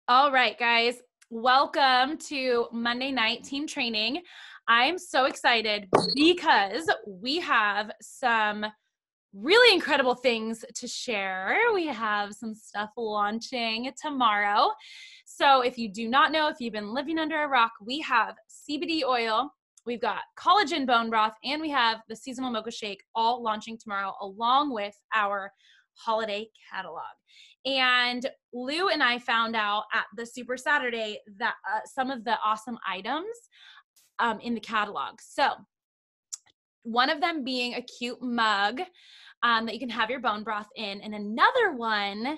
All right, guys, welcome to Monday Night Team Training. I'm so excited because we have some really incredible things to share. We have some stuff launching tomorrow. So if you do not know, if you've been living under a rock, we have CBD oil, we've got collagen bone broth, and we have the seasonal mocha shake all launching tomorrow along with our holiday catalog. And Lou and I found out at the Super Saturday that some of the awesome items in the catalog. So one of them being a cute mug that you can have your bone broth in. And another one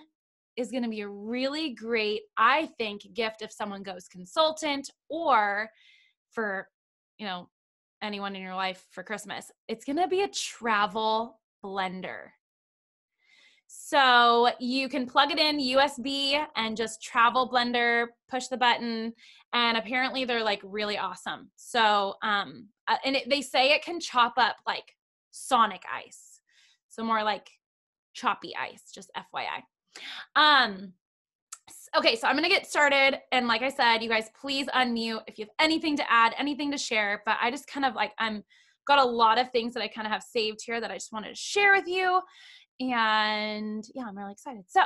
is going to be a really great, I think, gift if someone goes consultant or for, anyone in your life for Christmas. It's going to be a travel blender. So you can plug it in USB and just travel blender, push the button, and apparently they're like really awesome. So, they say it can chop up like Sonic ice. So more like choppy ice, just FYI. Okay, so I'm going to get started. And like I said, you guys, please unmute if you have anything to add, anything to share. But I just kind of got a lot of things that I kind of have saved here that I just wanted to share with you. And yeah, I'm really excited. So,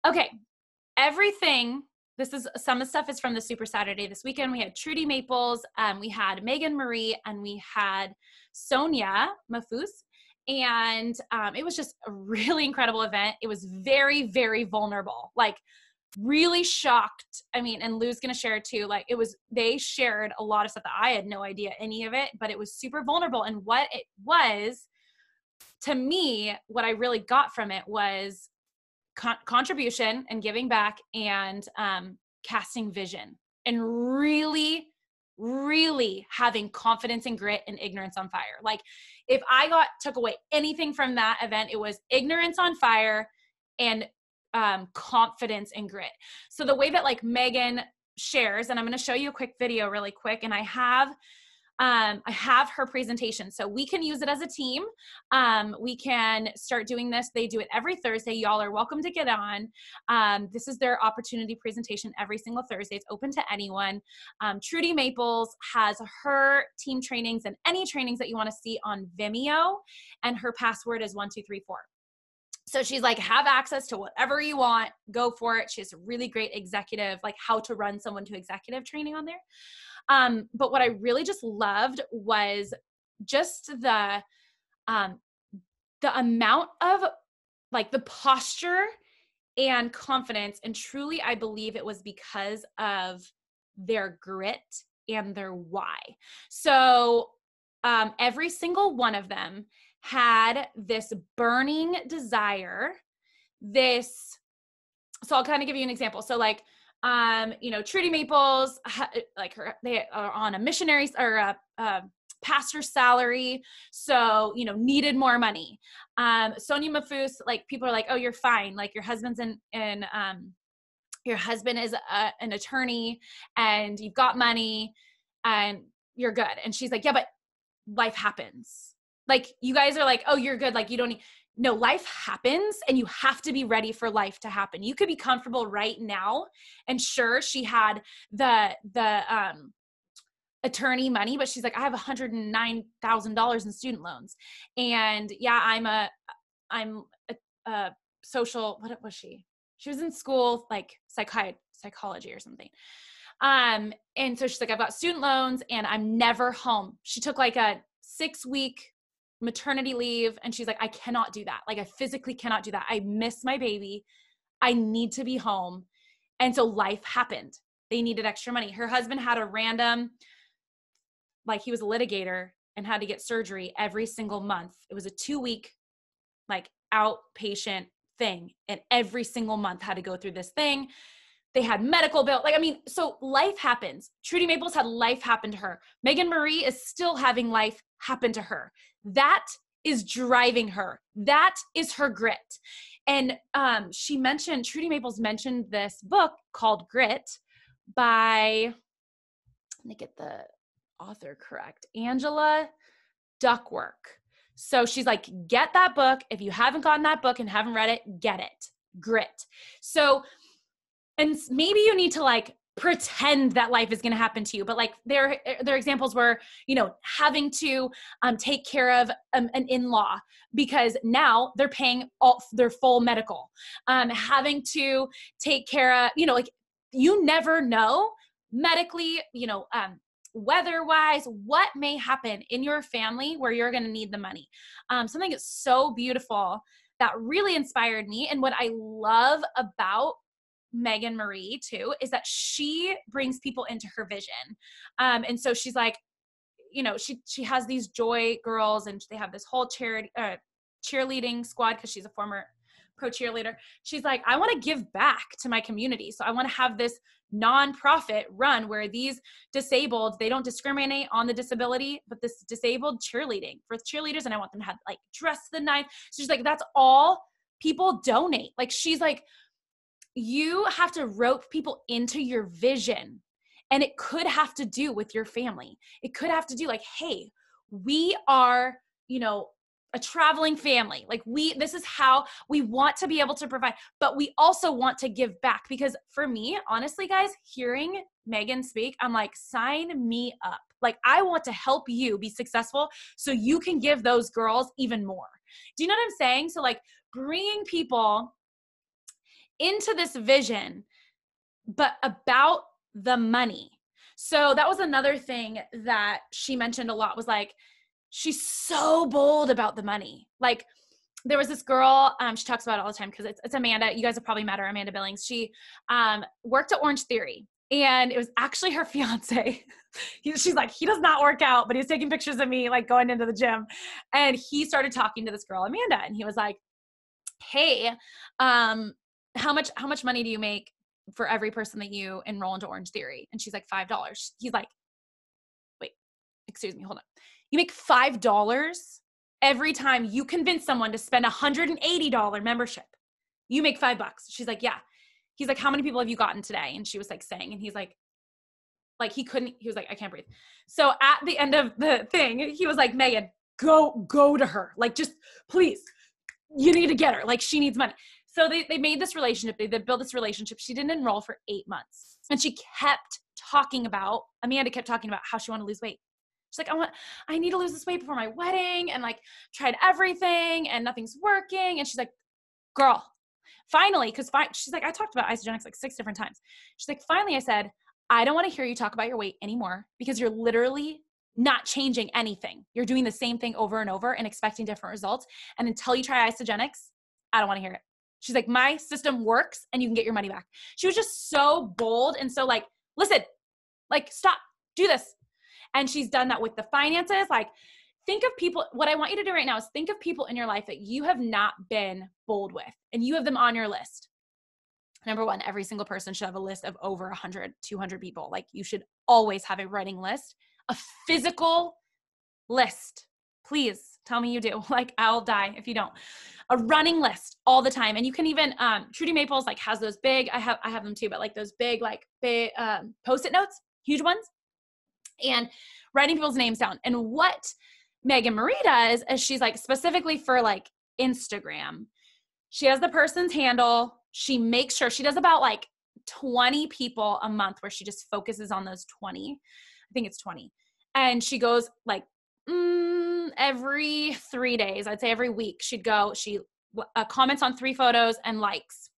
okay, some of the stuff is from the Super Saturday this weekend. We had Trudy Maples, we had Megan Marie, and we had Sonia Mafus. And it was just a really incredible event. It was very, very vulnerable, like really shocked. I mean, and Lou's going to share too, they shared a lot of stuff that I had no idea any of it, but it was super vulnerable. And what it was, to me, what I really got from it was contribution and giving back and casting vision and really, really having confidence and grit and ignorance on fire. Like if I took away anything from that event, it was ignorance on fire and confidence and grit. So the way that Megan shares, and I'm going to show you a quick video really quick, and I have her presentation. So we can use it as a team. We can start doing this. They do it every Thursday. Y'all are welcome to get on. This is their opportunity presentation every single Thursday. It's open to anyone. Trudy Maples has her team trainings and any trainings that you want to see on Vimeo. And her password is 1234. So she's like, have access to whatever you want, go for it. She has a really great executive, how to run someone to executive training on there. But what I really just loved was just the amount of the posture and confidence. And truly, I believe it was because of their grit and their why. So every single one of them had this burning desire, so I'll kind of give you an example. So Trudy Maples, they are on a missionary or a pastor's salary. So, needed more money. Sonia Mafus, people are like, oh, you're fine. Your husband's your husband is an attorney and you've got money and you're good. And she's like, yeah, but life happens. You guys are like, oh, you're good. You don't need, no, life happens and you have to be ready for life to happen. You could be comfortable right now. And sure, she had the attorney money, but she's like, I have $109,000 in student loans. And yeah, I'm a social, what was she? She was in school, psychology or something. And so she's like, I've got student loans and I'm never home. She took a 6-week maternity leave. And she's like, I cannot do that. I physically cannot do that. I miss my baby. I need to be home. And so life happened. They needed extra money. Her husband had a random, he was a litigator and had to get surgery every single month. It was a 2-week, outpatient thing. And every single month had to go through this thing. They had medical bill. So life happens. Trudy Maples had life happen to her. Megan Marie is still having life happen to her. That is driving her. That is her grit. And Trudy Maples mentioned this book called Grit by, let me get the author correct, Angela Duckworth. So she's like, get that book. If you haven't gotten that book and haven't read it, get it. Grit. So, And maybe you need to like pretend that life is going to happen to you. But like there examples where, you know, having to take care of an in-law because now they're paying all their full medical, having to take care of, you know, like you never know medically, you know, weather-wise, what may happen in your family where you're going to need the money. Something that's so beautiful that really inspired me. And what I love about Megan Marie too, is that she brings people into her vision. And so she's like, you know, she has these Joy girls and they have this whole cheerleading squad because she's a former pro cheerleader. She's like, I want to give back to my community. So I want to have this nonprofit run where these disabled, they don't discriminate on the disability, but this disabled cheerleading for cheerleaders. And I want them to have like dress the night. So she's like, that's all people donate. Like, she's like, you have to rope people into your vision. And it could have to do with your family. It could have to do like, hey, we are, you know, a traveling family. Like this is how we want to be able to provide, but we also want to give back. Because for me, honestly, guys, hearing Megan speak, I'm like, sign me up. Like, I want to help you be successful so you can give those girls even more. Do you know what I'm saying? So like bringing people into this vision, but about the money. So that was another thing that she mentioned a lot, was like, she's so bold about the money. Like there was this girl, she talks about it all the time because it's Amanda. You guys have probably met her, Amanda Billings. She worked at Orange Theory, and it was actually her fiance. She's like, he does not work out, but he's taking pictures of me like going into the gym. And he started talking to this girl, Amanda, and he was like, hey, how much money do you make for every person that you enroll into Orange Theory? And she's like, $5. He's like, wait, excuse me, hold on. You make $5 every time you convince someone to spend $180 membership. You make $5. She's like, yeah. He's like, how many people have you gotten today? And she was like saying, and he's like he was like, I can't breathe. So at the end of the thing, he was like, Megan, go to her. Like, just please, you need to get her. Like, she needs money. So they made this relationship. They built this relationship. She didn't enroll for 8 months. And she kept talking about, Amanda kept talking about how she wanted to lose weight. She's like, I need to lose this weight before my wedding, and like tried everything and nothing's working. And she's like, girl, finally, she's like, I talked about Isagenix like 6 different times. She's like, finally, I said, I don't want to hear you talk about your weight anymore because you're literally not changing anything. You're doing the same thing over and over and expecting different results. And until you try Isagenix, I don't want to hear it. She's like, my system works and you can get your money back. She was just so bold and so like, listen, like, stop, do this. And she's done that with the finances. Like, think of people, what I want you to do right now is think of people in your life that you have not been bold with and you have them on your list. Number one, every single person should have a list of over 100, 200 people. Like, you should always have a writing list, a physical list. Please tell me you do. Like, I'll die if you don't. A running list all the time. And you can even, Trudy Maples like has those big, I have them too, but like those big Post-it notes, huge ones, and writing people's names down. And what Megan Marie does is she's like, specifically for like Instagram, she has the person's handle. She makes sure she does about like 20 people a month where she just focuses on those 20. I think it's 20. And she goes like, every 3 days, I'd say every week, she comments on 3 photos and likes,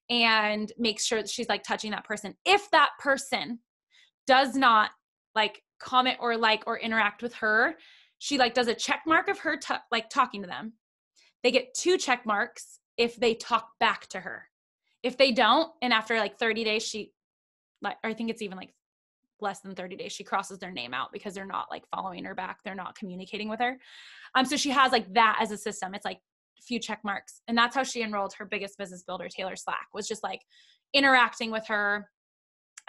and makes sure that she's like touching that person. If that person does not like comment or like or interact with her, she like does a check mark of her like talking to them. They get 2 check marks if they talk back to her. If they don't, and after like 30 days, or I think it's even like less than 30 days, she crosses their name out because they're not like following her back. They're not communicating with her. So she has like that as a system. It's like a few check marks. And that's how she enrolled her biggest business builder, Taylor Slack, was just like interacting with her.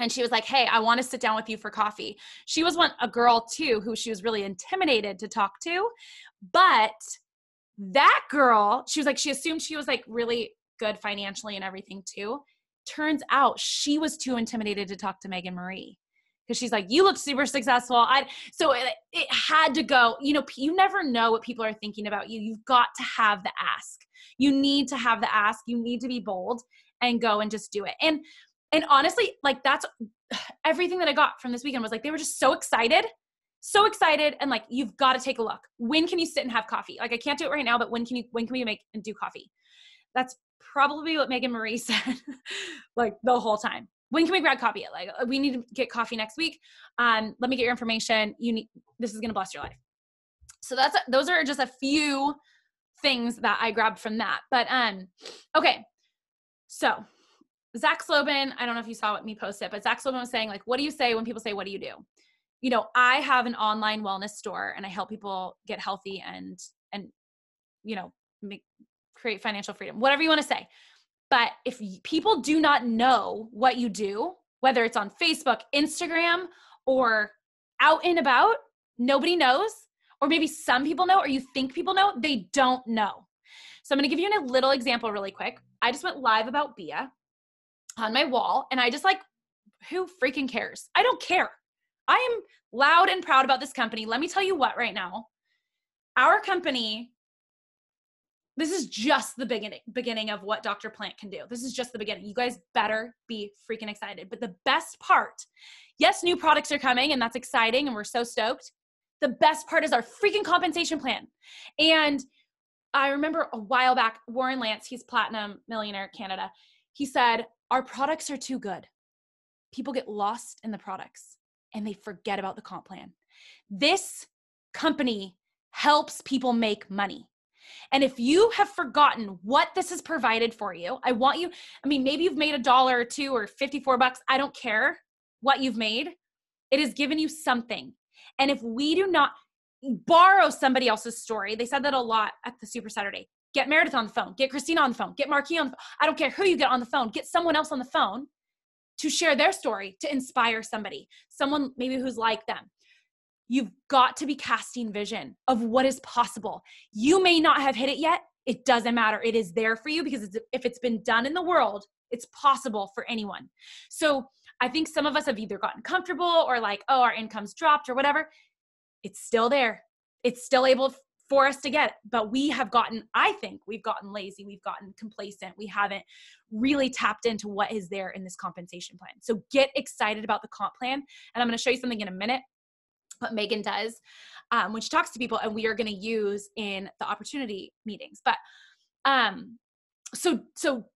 And she was like, hey, I want to sit down with you for coffee. She was a girl too, who she was really intimidated to talk to. But that girl, she was like, she assumed she was like really good financially and everything too. Turns out she was too intimidated to talk to Megan Marie. Because she's like, you look super successful. So it had to go, you never know what people are thinking about you. You've got to have the ask. You need to have the ask. You need to be bold and go and just do it. And And honestly, like that's everything that I got from this weekend was like, they were just so excited. So excited. And like, you've got to take a look. When can you sit and have coffee? Like, I can't do it right now, but when can we make and do coffee? That's probably what Megan Marie said like the whole time. When can we grab coffee? Like, we need to get coffee next week. Let me get your information. This is going to bless your life. So those are just a few things that I grabbed from that. But, okay. So Zach Slobin, I don't know if you saw me post it, but Zach Slobin was saying like, what do you say when people say, what do you do? You know, I have an online wellness store and I help people get healthy and, you know, create financial freedom, whatever you want to say. But if people do not know what you do, whether it's on Facebook, Instagram, or out and about, nobody knows, or maybe some people know, or you think people know, they don't know. So I'm going to give you a little example really quick. I just went live about Bia on my wall, and I just like, who freaking cares? I don't care. I am loud and proud about this company. Let me tell you what right now, our company, this is just the beginning of what Dr. Plant can do. This is just the beginning. You guys better be freaking excited. But the best part, yes, new products are coming and that's exciting and we're so stoked. The best part is our freaking compensation plan. And I remember a while back, Warren Lance, he's platinum millionaire Canada. He said, our products are too good. People get lost in the products and they forget about the comp plan. This company helps people make money. And if you have forgotten what this has provided for you, maybe you've made $1 or $2 or $54. I don't care what you've made. It has given you something. And if we do not borrow somebody else's story, they said that a lot at the Super Saturday. Get Meredith on the phone, get Christina on the phone, get Marquis on the phone. I don't care who you get on the phone, get someone else on the phone to share their story, to inspire somebody, someone maybe who's like them. You've got to be casting vision of what is possible. You may not have hit it yet. It doesn't matter. It is there for you because if it's been done in the world, it's possible for anyone. So I think some of us have either gotten comfortable or like, oh, our income's dropped or whatever. It's still there. It's still able for us to get it. But I think we've gotten lazy. We've gotten complacent. We haven't really tapped into what is there in this compensation plan. So get excited about the comp plan. And I'm going to show you something in a minute, what Megan does when she talks to people, and we are going to use in the opportunity meetings. But so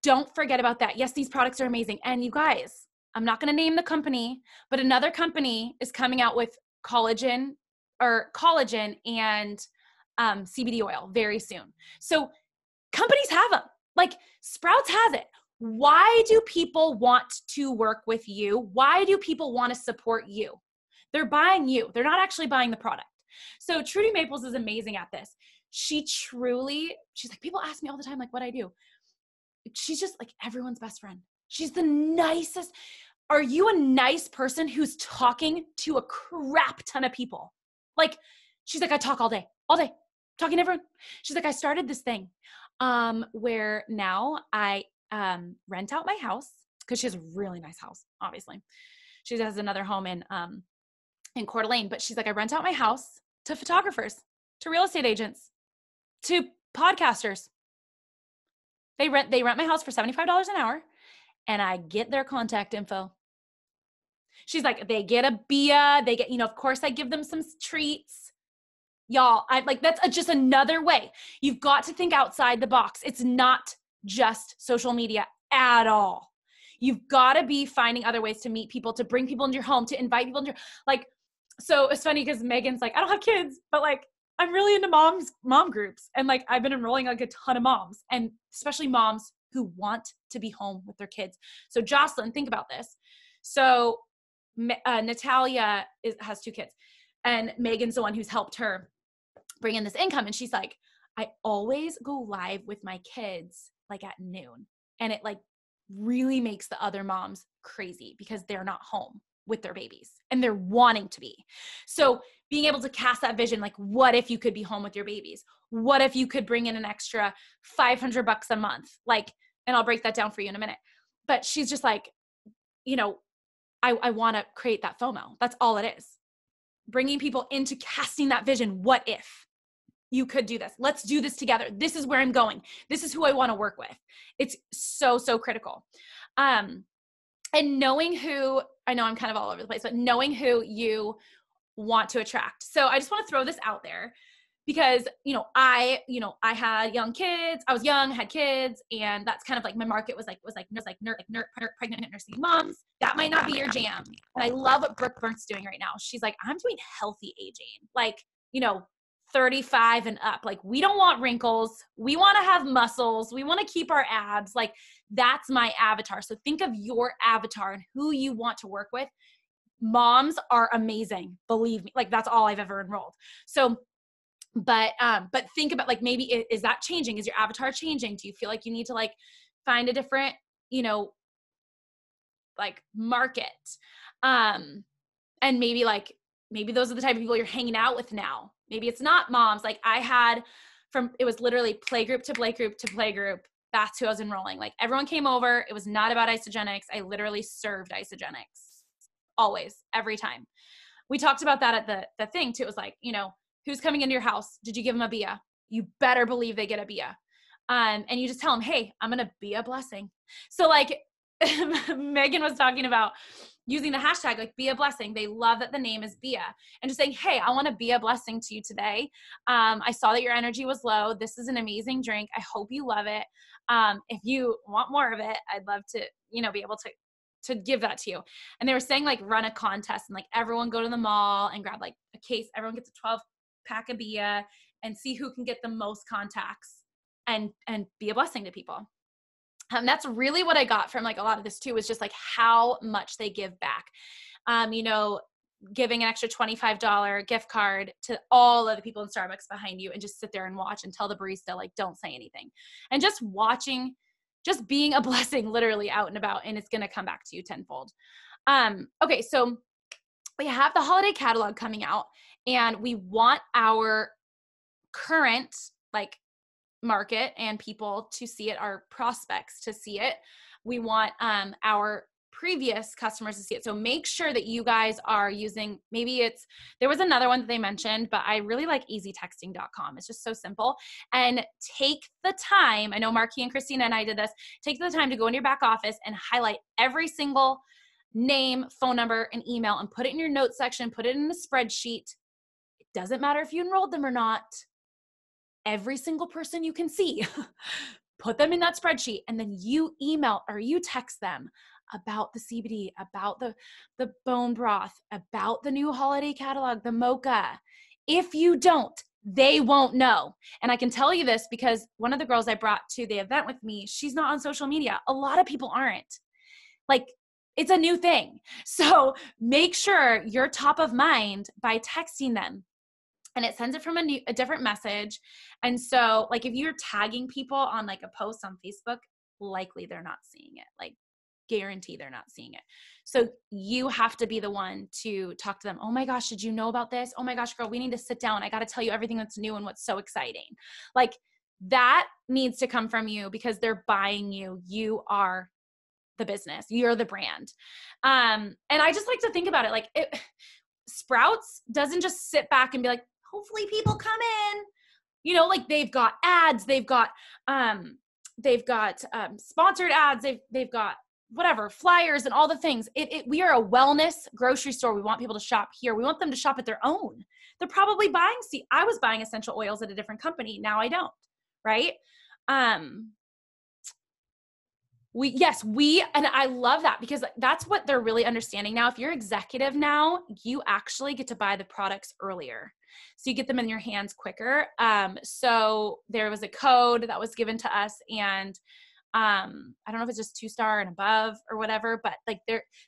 don't forget about that. Yes, these products are amazing. And you guys, I'm not going to name the company, but another company is coming out with collagen and CBD oil very soon. So companies have them. Like Sprouts has it. Why do people want to work with you? Why do people want to support you? They're buying you. They're not actually buying the product. So Trudy Maples is amazing at this. She's like, people ask me all the time, like what I do. She's just like everyone's best friend. She's the nicest. Are you a nice person who's talking to a crap ton of people? Like, she's like, I talk all day, talking to everyone. She's like, I started this thing where now I rent out my house because she has a really nice house, obviously. She has another home in Coeur d'Alene, but she's like, I rent out my house to photographers, to real estate agents, to podcasters. They rent my house for $75 an hour and I get their contact info. She's like, they get a Bia, they get, of course I give them some treats. Y'all, that's just another way. You've got to think outside the box. It's not just social media at all. You've got to be finding other ways to meet people, to bring people into your home, to invite people into your, so it's funny because Megan's like, I don't have kids, but like, I'm really into mom groups. And like, I've been enrolling like a ton of moms, and especially moms who want to be home with their kids. So Jocelyn, think about this. So Natalia has 2 kids, and Megan's the one who's helped her bring in this income. And she's like, I always go live with my kids like at noon. And it like really makes the other moms crazy because they're not home with their babies and they're wanting to be. So being able to cast that vision, like what if you could be home with your babies? What if you could bring in an extra $500 a month? Like, and I'll break that down for you in a minute. But she's just like, I want to create that FOMO. That's all it is. Bringing people into casting that vision. What if you could do this? Let's do this together. This is where I'm going. This is who I want to work with. It's so, so critical. and knowing who, I know I'm kind of all over the place, but knowing who you want to attract. So I just want to throw this out there because, I had young kids. I was young, had kids, and that's kind of like my market was pregnant nursing moms. That might not be your jam. And I love what Brooke Burnt's doing right now. She's like, I'm doing healthy aging. Like, 35 and up. Like, we don't want wrinkles. We want to have muscles. We want to keep our abs. Like, that's my avatar. So think of your avatar and who you want to work with. Moms are amazing. Believe me. Like, that's all I've ever enrolled. So, but think about, like, maybe is that changing? Is your avatar changing? Do you feel like you need to like find a different, like market? And maybe those are the type of people you're hanging out with now. Maybe it's not moms. Like I had it was literally playgroup to playgroup to playgroup. That's who I was enrolling. Like everyone came over. It was not about Isagenix. I literally served Isagenix always, every time. We talked about that at the thing too. It was like, who's coming into your house? Did you give them a BIA? You better believe they get a BIA. And you just tell them, hey, I'm going to be a blessing. So like Megan was talking about using the hashtag, like, be a blessing. They love that the name is BIA, and just saying, hey, I want to be a blessing to you today. I saw that your energy was low. This is an amazing drink. I hope you love it. If you want more of it, I'd love to, be able to give that to you. And they were saying like run a contest and like everyone go to the mall and grab like a case. Everyone gets a 12 pack of BIA and see who can get the most contacts and be a blessing to people. That's really what I got from like a lot of this too, is just like how much they give back. Giving an extra $25 gift card to all of the people in Starbucks behind you and just sit there and watch and tell the barista, like, don't say anything. And just watching, just being a blessing literally out and about, and it's going to come back to you tenfold. Okay. So we have the holiday catalog coming out, and we want our current like market and people to see it, our prospects to see it. We want our previous customers to see it. So make sure that you guys are using, there was another one that they mentioned, but I really like easytexting.com. It's just so simple. And take the time, I know Marquis and Christina and I did this, take the time to go into your back office and highlight every single name, phone number, and email, and put it in your notes section, put it in a spreadsheet. It doesn't matter if you enrolled them or not. Every single person you can see, put them in that spreadsheet, and then you email or you text them about the CBD, about the bone broth, about the new holiday catalog, the mocha. If you don't, they won't know. And I can tell you this because one of the girls I brought to the event with me, she's not on social media. A lot of people aren't. Like, it's a new thing. So make sure you're top of mind by texting them. And it sends it from a different message. And so like if you're tagging people on like a post on Facebook, likely they're not seeing it. Like guarantee they're not seeing it. So you have to be the one to talk to them. Oh my gosh, did you know about this? Oh my gosh, girl, we need to sit down. I got to tell you everything that's new and what's so exciting. Like that needs to come from you because they're buying you. You are the business. You're the brand. And I just like to think about it. Like Sprouts doesn't just sit back and be like, hopefully people come in, like they've got ads, they've got sponsored ads, they've got whatever, flyers and all the things. We are a wellness grocery store. We want people to shop here. We want them to shop at their own. They're probably buying, I was buying essential oils at a different company. Now I don't, right? And I love that because that's what they're really understanding now. If you're executive now, you actually get to buy the products earlier. So you get them in your hands quicker. So there was a code that was given to us, and I don't know if it's just 2-star and above or whatever, but like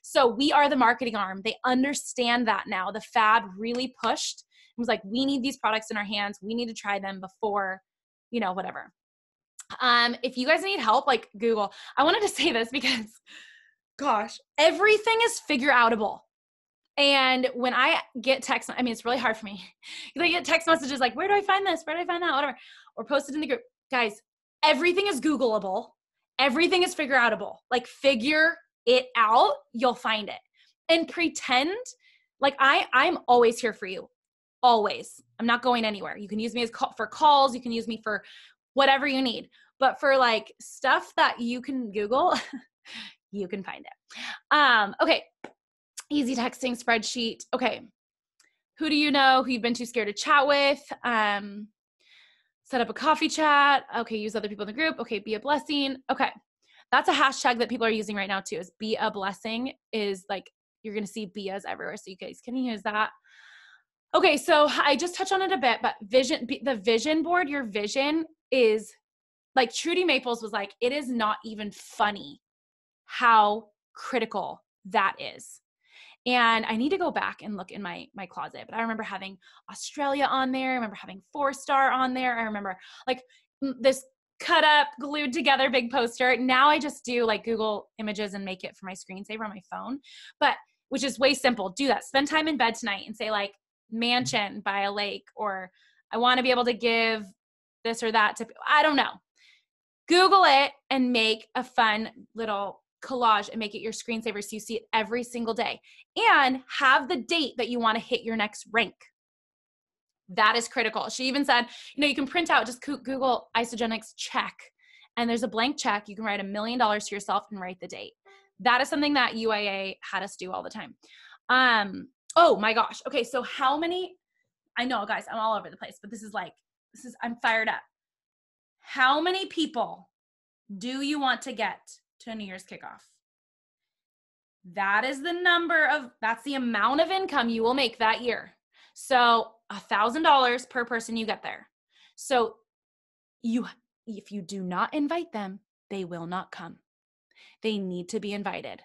so we are the marketing arm. They understand that now. The Fab really pushed. It was like, we need these products in our hands. We need to try them before, whatever. If you guys need help, like Google. I wanted to say this because, gosh, everything is figure outable. And when I get text, it's really hard for me because I get text messages like, where do I find this? Where do I find that? Whatever. Or post it in the group. Guys, everything is Googleable. Everything is figure outable. Like figure it out. You'll find it. And pretend like I'm always here for you. Always. I'm not going anywhere. You can use me for calls. You can use me for whatever you need. But for like stuff that you can Google, you can find it. Okay. Easy texting spreadsheet. Okay. Who do you know who you've been too scared to chat with? Set up a coffee chat. Okay. Use other people in the group. Okay. Be a blessing. Okay. That's a hashtag that people are using right now too, is be a blessing. Is like, you're going to see beas everywhere. So you guys can use that. Okay. So I just touched on it a bit, but the vision board, your vision is like Trudy Maples was like, it is not even funny how critical that is. And I need to go back and look in my closet, but I remember having Australia on there. I remember having 4-star on there. I remember like this cut up, glued together big poster. Now I just do like Google Images and make it for my screensaver on my phone, but which is way simple. Do that. Spend time in bed tonight and say like mansion by a lake, or I want to be able to give this or that to, I don't know. Google it and make a fun little collage and make it your screensaver so you see it every single day, and have the date that you want to hit your next rank. That is critical. She even said, you can print out, just Google Isagenix check, and there's a blank check. You can write $1 million to yourself and write the date. That is something that UIA had us do all the time. Oh my gosh. Okay. So how many, I know guys, I'm all over the place, but I'm fired up. How many people do you want to get to a New Year's kickoff? That's the amount of income you will make that year. So $1,000 per person you get there. So if you do not invite them, they will not come. They need to be invited.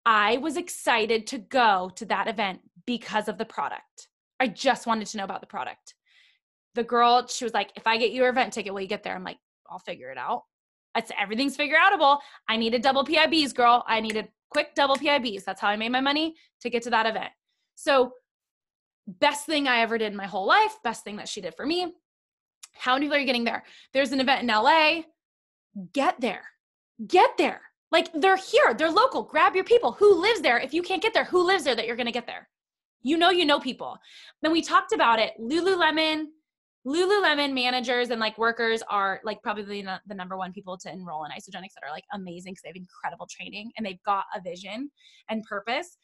I was excited to go to that event because of the product. I just wanted to know about the product. The girl, she was like, if I get your event ticket, will you get there? I'm like, I'll figure it out. Everything's figure outable. I needed double PIBs, girl. I needed quick double PIBs. That's how I made my money to get to that event. So best thing I ever did in my whole life. Best thing that she did for me. How many people are you getting there? There's an event in LA. Get there. Like they're here. They're local. Grab your people. Who lives there? If you can't get there, who lives there that you're going to get there? You know people. Then we talked about it. Lululemon managers and like workers are like probably the number one people to enroll in Isagenix that are like amazing because they have incredible training and they've got a vision and purpose.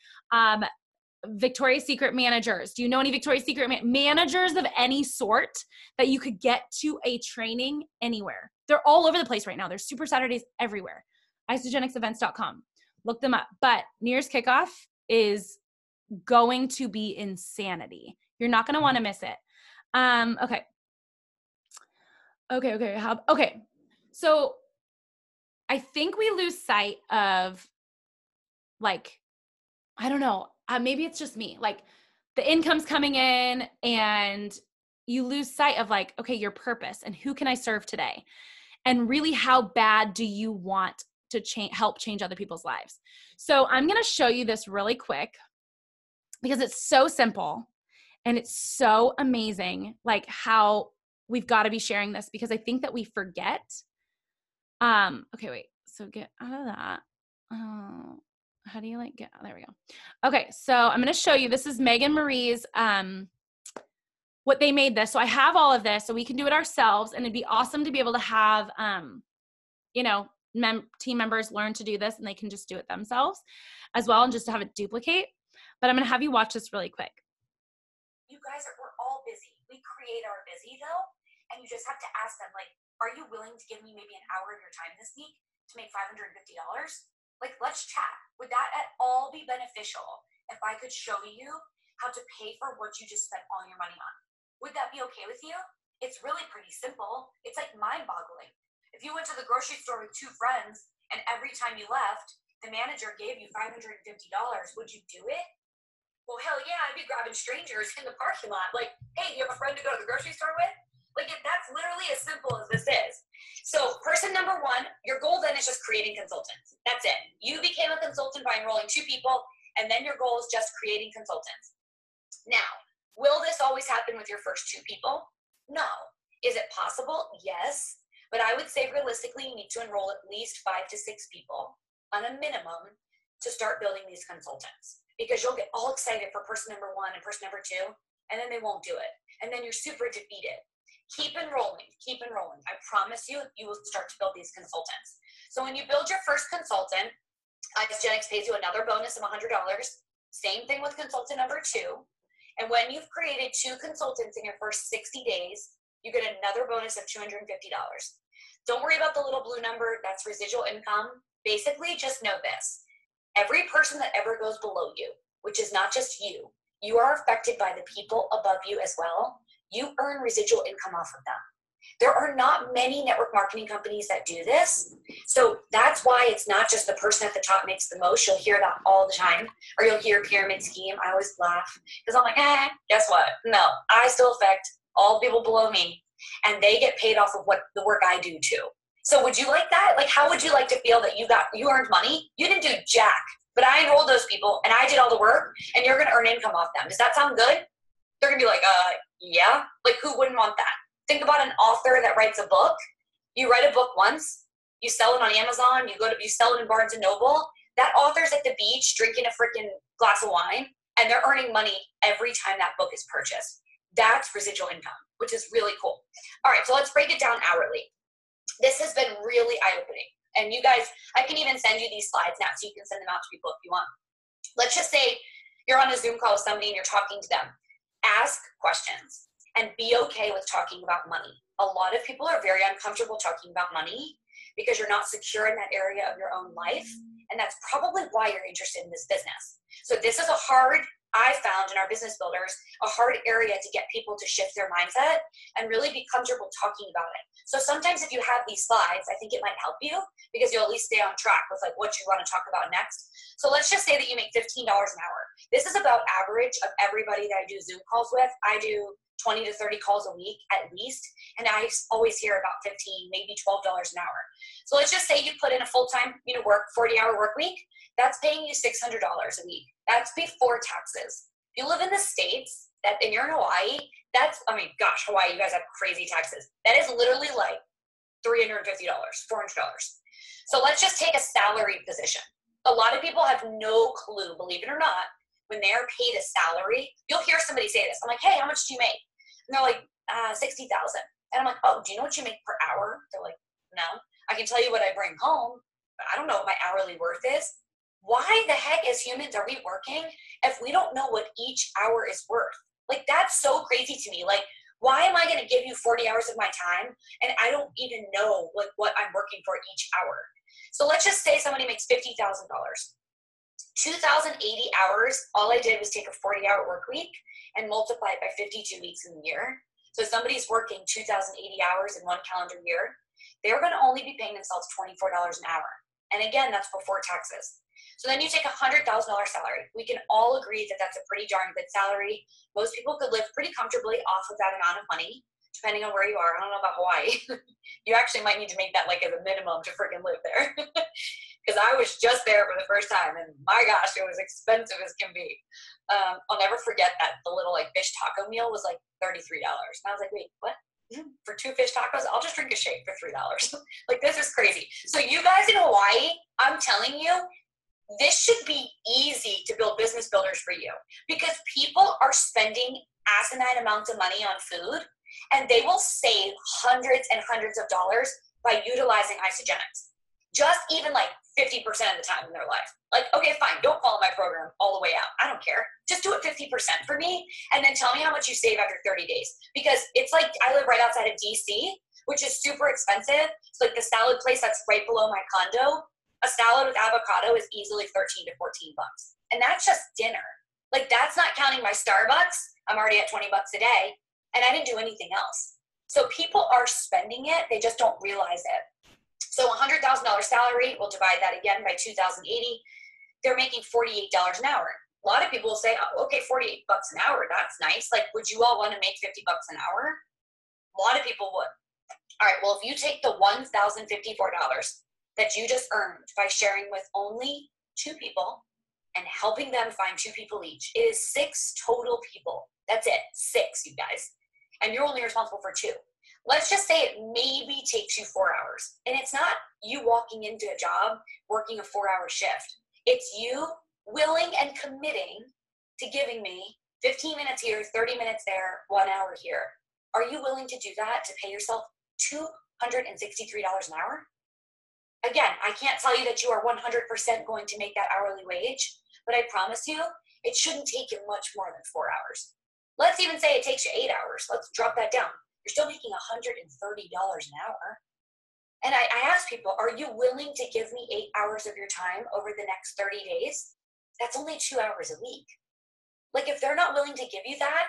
Victoria's Secret managers. Do you know any Victoria's Secret managers of any sort that you could get to a training anywhere? They're all over the place right now. There's Super Saturdays everywhere. IsagenixEvents.com. Look them up. But New Year's kickoff is going to be insanity. You're not going to want to miss it. Okay. So I think we lose sight of like, I don't know, maybe it's just me. Like the income's coming in and you lose sight of like, okay, your purpose and who can I serve today? And really how bad do you want to help change other people's lives? So I'm going to show you this really quick because it's so simple. And it's so amazing, like how we've got to be sharing this because I think that we forget. Okay, wait. So get out of that. How do you like get? There we go. Okay, so I'm going to show you. This is Megan Marie's, what they made this. So I have all of this, so we can do it ourselves, and it'd be awesome to be able to have, team members learn to do this, and they can just do it themselves as well, and just to have it duplicate. But I'm going to have you watch this really quick. You guys we're all busy. We create our busy though, and you just have to ask them, like, are you willing to give me maybe an hour of your time this week to make $550? Like, let's chat. Would that at all be beneficial if I could show you how to pay for what you just spent all your money on? Would that be okay with you? It's really pretty simple. It's like mind-boggling. If you went to the grocery store with 2 friends and every time you left, the manager gave you $550, would you do it? Well, hell yeah, I'd be grabbing strangers in the parking lot. Like, hey, you have a friend to go to the grocery store with? Like, that's literally as simple as this is. So person number 1, your goal then is just creating consultants. That's it. You became a consultant by enrolling 2 people, and then your goal is just creating consultants. Now, will this always happen with your first 2 people? No. Is it possible? Yes. But I would say realistically, you need to enroll at least 5 to 6 people on a minimum to start building these consultants. Because you'll get all excited for person number 1 and person number 2, and then they won't do it. And then you're super defeated. Keep enrolling. I promise you, you will start to build these consultants. So when you build your first consultant, Isagenix pays you another bonus of $100. Same thing with consultant number 2. And when you've created 2 consultants in your first 60 days, you get another bonus of $250. Don't worry about the little blue number. That's residual income. Basically, just know this. Every person that ever goes below you, which is not just you, you are affected by the people above you as well. You earn residual income off of them. There are not many network marketing companies that do this. So that's why it's not just the person at the top makes the most. You'll hear that all the time. Or you'll hear pyramid scheme. I always laugh because I'm like, guess what? No, I still affect all the people below me. And they get paid off of what the work I do too. So would you like that? Like, how would you like to feel that you earned money? You didn't do jack, but I enrolled those people and I did all the work and you're going to earn income off them. Does that sound good? They're going to be like, yeah. Like, who wouldn't want that? Think about an author that writes a book. You write a book once, you sell it on Amazon, you sell it in Barnes and Noble. That author's at the beach drinking a freaking glass of wine and they're earning money every time that book is purchased. That's residual income, which is really cool. All right, so let's break it down hourly. This has been really eye-opening. And you guys, I can even send you these slides now so you can send them out to people if you want. Let's just say you're on a Zoom call with somebody and you're talking to them. Ask questions and be okay with talking about money. A lot of people are very uncomfortable talking about money because you're not secure in that area of your own life. And that's probably why you're interested in this business. So this is I found in our business builders, a hard area to get people to shift their mindset and really be comfortable talking about it. So sometimes if you have these slides, I think it might help you because you'll at least stay on track with like what you want to talk about next. So let's just say that you make $15 an hour. This is about average of everybody that I do Zoom calls with. I do 20 to 30 calls a week at least. And I always hear about $15, maybe $12 an hour. So let's just say you put in a full-time, 40-hour work week. That's paying you $600 a week. That's before taxes. If you live in the States and you're in Hawaii, Hawaii, you guys have crazy taxes. That is literally like $350, $400. So let's just take a salary position. A lot of people have no clue, believe it or not, when they're paid a salary. You'll hear somebody say this. I'm like, hey, how much do you make? And they're like, 60,000. And I'm like, oh, do you know what you make per hour? They're like, no. I can tell you what I bring home, but I don't know what my hourly worth is. Why the heck as humans are we working if we don't know what each hour is worth? Like, that's so crazy to me. Like, why am I going to give you 40 hours of my time and I don't even know like what I'm working for each hour? So let's just say somebody makes $50,000. 2,080 hours, all I did was take a 40-hour work week and multiply it by 52 weeks in the year. So somebody's working 2,080 hours in one calendar year, they're going to only be paying themselves $24 an hour. And again, that's before taxes. So then you take a $100,000 salary. We can all agree that that's a pretty darn good salary. Most people could live pretty comfortably off of that amount of money, depending on where you are. I don't know about Hawaii. You actually might need to make that like as a minimum to freaking live there. Because I was just there for the first time, and my gosh, it was expensive as can be. I'll never forget that the little like fish taco meal was like $33. And I was like, wait, what? For 2 fish tacos? I'll just drink a shake for $3. Like, this is crazy. So you guys in Hawaii, I'm telling you, this should be easy to build business builders for you because people are spending asinine amounts of money on food and they will save hundreds and hundreds of dollars by utilizing Isagenix. Just even like 50% of the time in their life. Like, okay, fine, don't follow my program all the way out. I don't care. Just do it 50% for me and then tell me how much you save after 30 days. Because it's like I live right outside of DC, which is super expensive. It's like the salad place that's right below my condo. A salad with avocado is easily 13 to 14 bucks. And that's just dinner. Like, that's not counting my Starbucks. I'm already at 20 bucks a day. And I didn't do anything else. So people are spending it. They just don't realize it. So $100,000 salary, we'll divide that again by 2,080. They're making $48 an hour. A lot of people will say, oh, okay, 48 bucks an hour. That's nice. Like, would you all want to make 50 bucks an hour? A lot of people would. All right, well, if you take the $1,054 that you just earned by sharing with only 2 people and helping them find 2 people each, it is 6 total people. That's it, 6, you guys. And you're only responsible for 2. Let's just say it maybe takes you 4 hours. And it's not you walking into a job, working a 4-hour shift. It's you willing and committing to giving me 15 minutes here, 30 minutes there, 1 hour here. Are you willing to do that to pay yourself $263 an hour? Again, I can't tell you that you are 100% going to make that hourly wage, but I promise you, it shouldn't take you much more than 4 hours. Let's even say it takes you 8 hours. Let's drop that down. You're still making $130 an hour. And I ask people, are you willing to give me 8 hours of your time over the next 30 days? That's only 2 hours a week. Like, if they're not willing to give you that,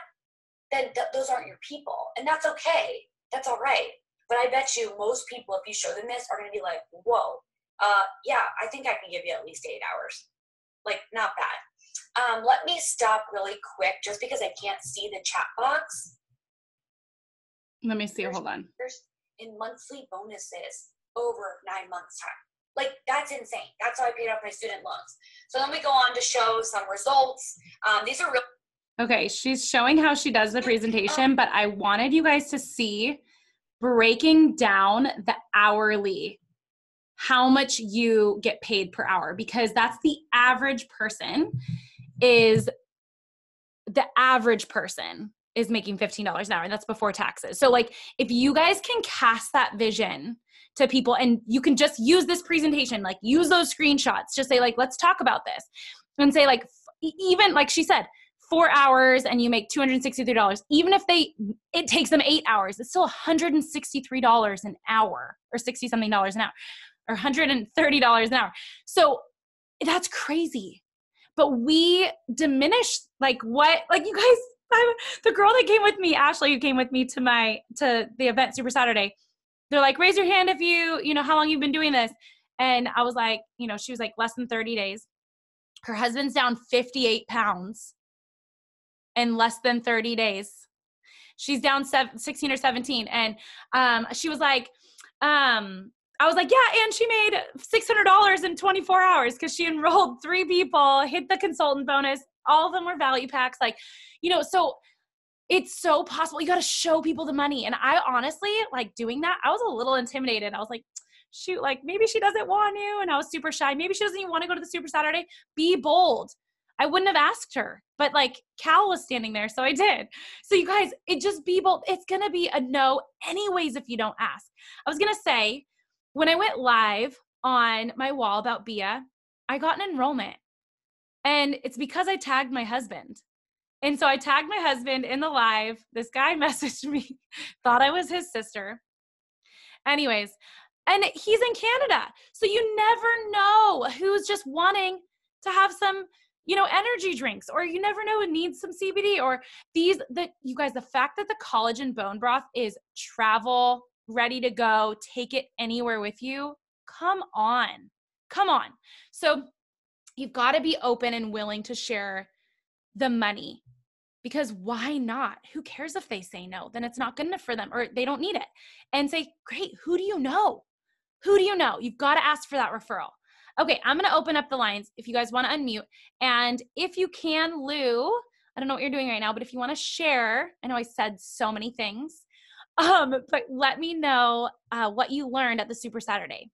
then those aren't your people. And that's okay. That's all right. But I bet you most people, if you show them this, are going to be like, whoa, yeah, I think I can give you at least 8 hours. Like, not bad. Let me stop really quick just because I can't see the chat box. Let me see. Hold on. In monthly bonuses over 9 months time. Like, that's insane. That's how I paid off my student loans. So then we go on to show some results. These are real. Okay, she's showing how she does the presentation, but I wanted you guys to see breaking down the hourly, how much you get paid per hour, because that's the average person is making $15 an hour, and that's before taxes. So like, if you guys can cast that vision to people, and you can just use this presentation, like use those screenshots, just say like, let's talk about this, and say like, even like she said, 4 hours and you make $263, even if it takes them 8 hours, it's still $163 an hour, or 60 something dollars an hour, or $130 an hour. So that's crazy. But we diminish like what, like you guys, the girl that came with me, Ashley, who came with me to the event Super Saturday, they're like, raise your hand if you know how long you've been doing this. And I was like, she was like less than 30 days. Her husband's down 58 pounds in less than 30 days. She's down 16 or 17. And she was like, I was like, yeah, and she made $600 in 24 hours because she enrolled 3 people, hit the consultant bonus. All of them were value packs. Like, so it's so possible. You got to show people the money. And I honestly, like doing that, I was a little intimidated. I was like, shoot, like maybe she doesn't want to. And I was super shy. Maybe she doesn't even want to go to the Super Saturday. Be bold. I wouldn't have asked her, but like Cal was standing there, so I did. So you guys, just be bold. It's going to be a no anyways if you don't ask. I was going to say, when I went live on my wall about Bia, I got an enrollment. And it's because I tagged my husband. And so I tagged my husband in the live. This guy messaged me, thought I was his sister. Anyways, and he's in Canada. So you never know who's just wanting to have some, energy drinks, or you never know who needs some CBD, or you guys, the fact that the collagen bone broth is travel ready to go, take it anywhere with you. Come on. So you've got to be open and willing to share the money, because why not? Who cares if they say no? Then it's not good enough for them, or they don't need it. And say, great, who do you know? You've got to ask for that referral. Okay, I'm going to open up the lines if you guys want to unmute. And if you can, Lou, I don't know what you're doing right now, but if you want to share, I know I said so many things, but let me know what you learned at the Super Saturday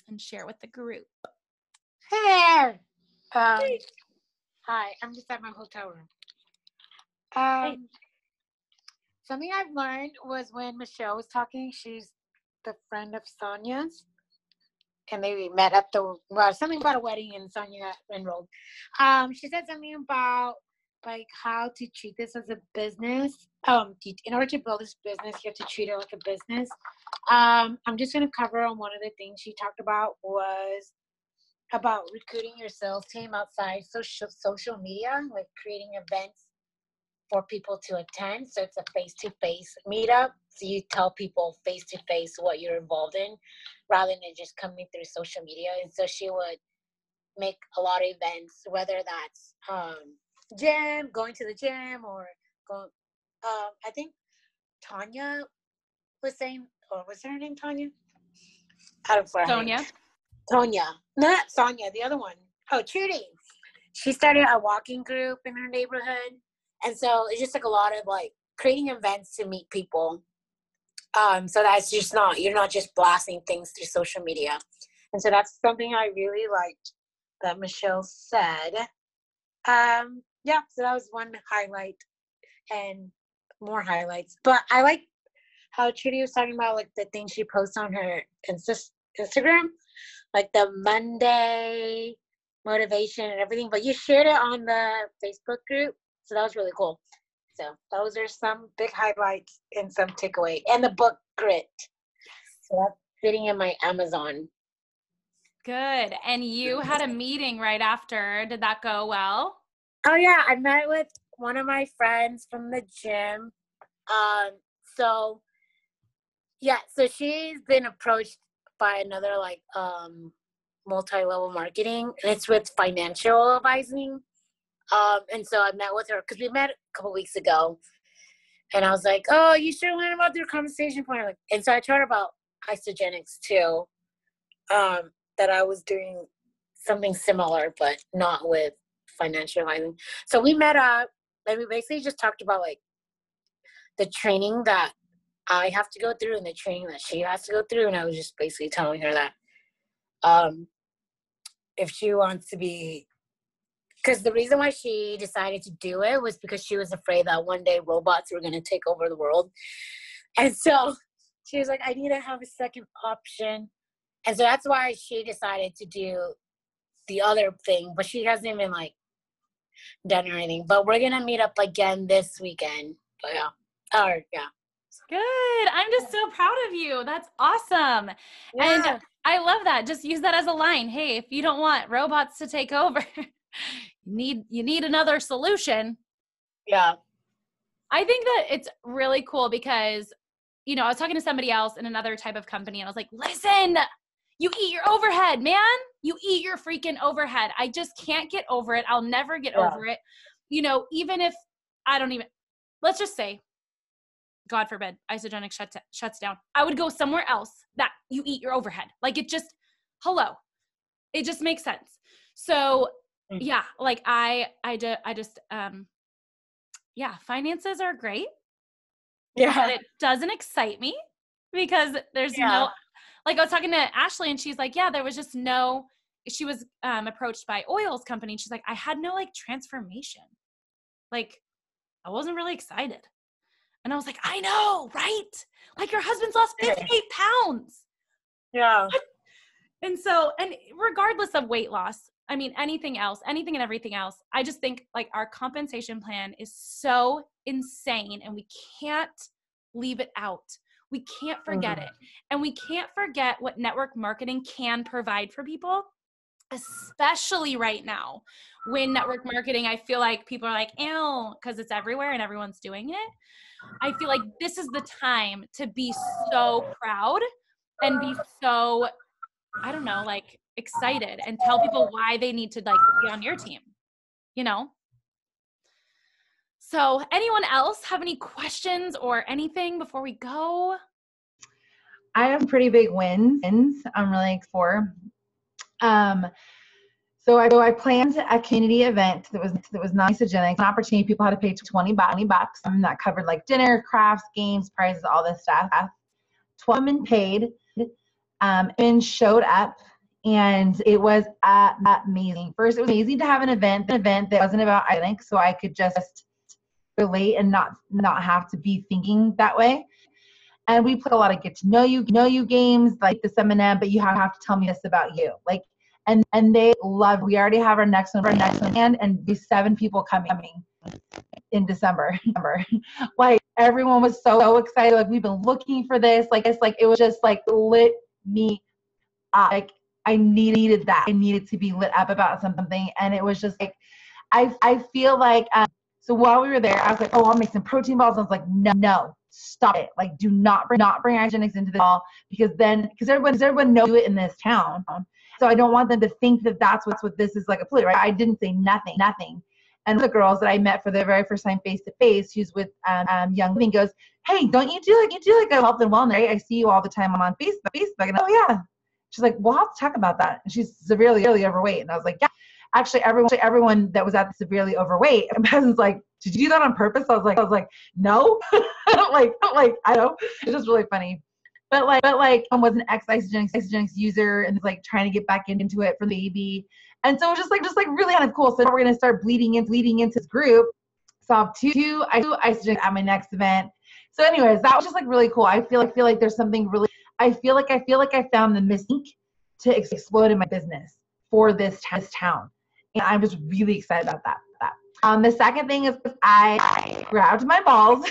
and share with the group. Hey. Hi, I'm just at my hotel room. Something I've learned was when Michelle was talking, she's the friend of Sonia's, and they met at something about a wedding, and Sonia got enrolled. She said something about like how to treat this as a business. In order to build this business, you have to treat it like a business. I'm just going to cover on one of the things she talked about was about recruiting your sales team outside social media, like creating events for people to attend. So it's a face-to-face meetup. So you tell people face-to-face what you're involved in rather than just coming through social media. And so she would make a lot of events, whether that's going to the gym, or I think Tanya was saying, or was her name Tanya? Sonia. Tonya, not Sonia, the other one. Oh, Trudy. She started a walking group in her neighborhood. And so it's just like a lot of like creating events to meet people. So that's just you're not just blasting things through social media. And so that's something I really liked that Michelle said. So that was one highlight and more highlights. But I like how Trudy was talking about like the things she posts on her Instagram, like the Monday motivation and everything, but you shared it on the Facebook group, so that was really cool. So those are some big highlights and some takeaway, and the book Grit. So that's sitting in my Amazon. Good. And you had a meeting right after. Did that go well? Oh yeah, I met with one of my friends from the gym. So she's been approached by another like multi-level marketing, and it's with financial advising. And so I met with her because we met a couple weeks ago, and I was like, "Oh, you should learn about their compensation plan." Like, and so I told her about Isagenix too, that I was doing something similar, but not with financial advising. So we met up, and we basically just talked about like the training that I have to go through and the training that she has to go through, and I was just basically telling her that if she wants to be, because the reason why she decided to do it was because she was afraid that one day robots were going to take over the world. And so she was like, I need to have a second option. And so that's why she decided to do the other thing, but she hasn't even like done or anything. But we're going to meet up again this weekend. But yeah. Good. I'm just so proud of you. That's awesome. Yeah. And I love that. Just use that as a line. Hey, if you don't want robots to take over, you need another solution. Yeah. I think that it's really cool because, you know, I was talking to somebody else in another type of company, and I was like, listen, you eat your overhead, man. You eat your freaking overhead. I just can't get over it. I'll never get over it. You know, even if let's just say, God forbid, Isagenix shuts down. I would go somewhere else that you eat your overhead. Like it just makes sense. So yeah, like I just finances are great. Yeah. But it doesn't excite me because there's no, like I was talking to Ashley and she's like, yeah, there was just no, she was approached by oils company. And she's like, I had no like transformation. Like I wasn't really excited. And I was like, I know, right? Like your husband's lost 58 pounds. Yeah. And so, and regardless of weight loss, I mean, anything and everything else, I just think like our compensation plan is so insane and we can't leave it out. We can't forget it. And we can't forget what network marketing can provide for people, especially right now when network marketing, I feel like people are like, ew, because it's everywhere and everyone's doing it. I feel like this is the time to be so proud and be so, I don't know, like excited and tell people why they need to like be on your team, you know? So anyone else have any questions or anything before we go? I have pretty big wins I'm really excited for. So I planned a community event that was not Isagenix, an opportunity. People had to pay $20 that covered like dinner, crafts, games, prizes, all this stuff. 12 women paid and showed up, and it was amazing. First, it was amazing to have an event that wasn't about Isagenix, so I could just relate and not have to be thinking that way. And we played a lot of get to know you games, like the seminar, but you have to tell me this about you. Like, and they love, we already have our next one, and these 7 people coming in December. Like everyone was so excited. Like we've been looking for this. Like it's like, it was just like lit me up. Like I needed that. I needed to be lit up about something. And it was just like, I feel like, so while we were there, I was like, oh, I'll make some protein balls. I was like, no, stop it. Like, do not bring Isagenix into this all, because everyone knows it in this town. So I don't want them to think that that's what this is like a play, right? I didn't say nothing. And the girls that I met for the very first time face to face, who's with Young Living, goes, hey, don't you do like a health and wellness, right? I see you all the time on Facebook. And oh yeah. She's like, we'll have to talk about that. And she's severely overweight. And I was like, yeah. Actually, everyone that was at the severely overweight, and Peasant's like, did you do that on purpose? I was like, no. like I don't. It's just really funny. But like I was an ex-Isagenix user and like trying to get back into it for the baby. And so it was just like really kind of cool. So now we're gonna start bleeding into this group. So I have two Isagenix at my next event. So anyways, that was just like really cool. I feel like there's something really, I feel like I found the missing to explode in my business for this town. And I'm just really excited about that. The second thing is I grabbed my balls